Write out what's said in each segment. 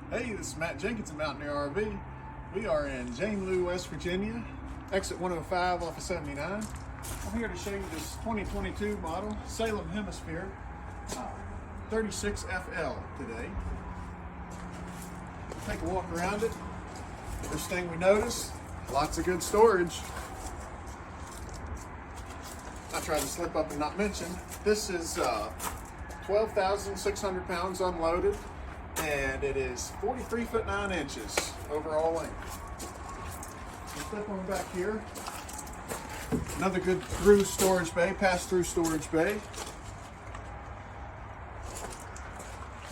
Hey, this is Matt Jenkins of Mountaineer RV. We are in Jane Lou, West Virginia, exit 105 off of 79. I'm here to show you this 2022 model Salem Hemisphere 36FL today. Take a walk around it. First thing we notice, lots of good storage. I tried to slip up and not mention, this is 12,600 pounds unloaded, and it is 43 foot 9 inches overall length. We'll flip on back here. Another good through storage bay, pass-through storage bay.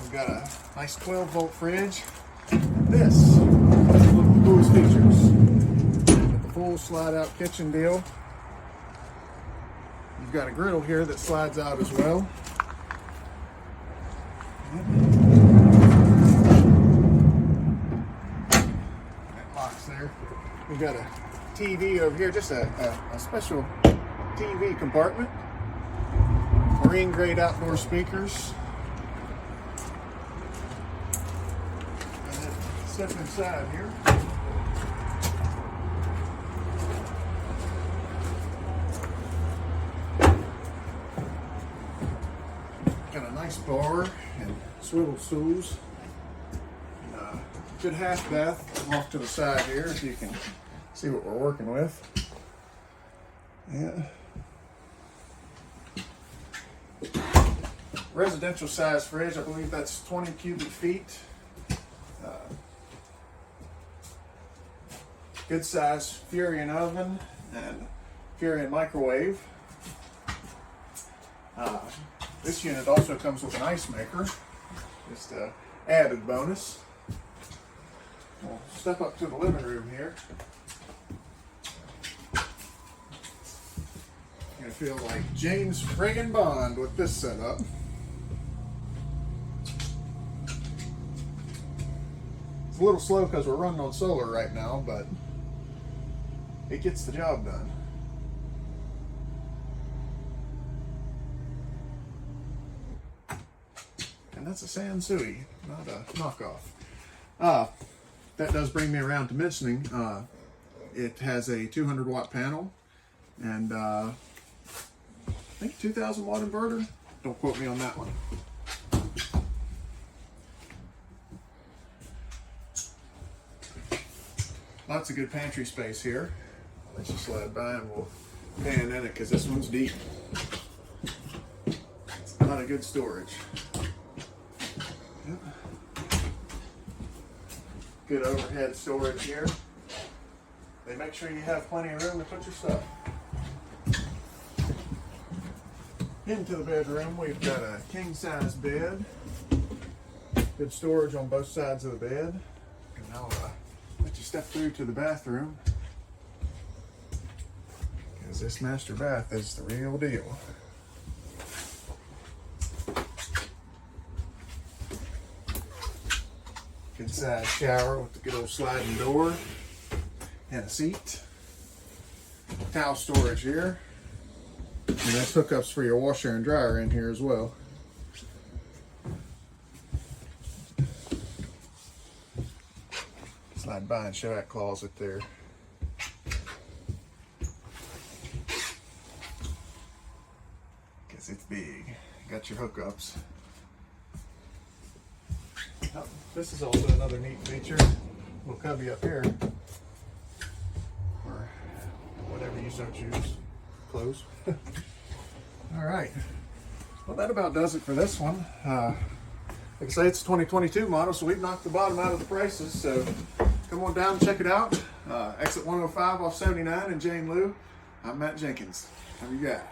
We've got a nice 12-volt fridge. This is one of the coolest features. With the full slide-out kitchen deal. You've got a griddle here that slides out as well. That locks there. We've got a TV over here, just a special TV compartment. Marine grade outdoor speakers. Step inside here. Got a nice bar and swivel stools. Good half bath off to the side here, if you can see what we're working with. Yeah. Residential size fridge, I believe that's 20 cubic feet. Good size Furion oven and Furion microwave. This unit also comes with an ice maker, just an added bonus. We'll step up to the living room here. You're gonna feel like James friggin' Bond with this setup. It's a little slow because we're running on solar right now, but it gets the job done. And that's a Sansui, not a knockoff. That does bring me around to mentioning it has a 200 watt panel and I think 2,000 watt inverter. Don't quote me on that one. Lots of good pantry space here. I'll let you slide by and we'll pan in it because this one's deep. It's a lot of good storage. Yep. Good overhead storage here. They make sure you have plenty of room to put your stuff. Into the bedroom, we've got a king size bed. Good storage on both sides of the bed. And I'll let you step through to the bathroom, because this master bath is the real deal. Good size shower with the good old sliding door and a seat. Towel storage here. And that's hookups for your washer and dryer in here as well. Slide by and show that closet there. Because it's big. Got your hookups. Oh, this is also another neat feature. Little cubby up here, or whatever you so choose. Close. All right. Well, that about does it for this one. Like I say, it's a 2022 model, so we've knocked the bottom out of the prices. So come on down and check it out. Exit 105 off 79 in Jane Lou. I'm Matt Jenkins. Have you got it?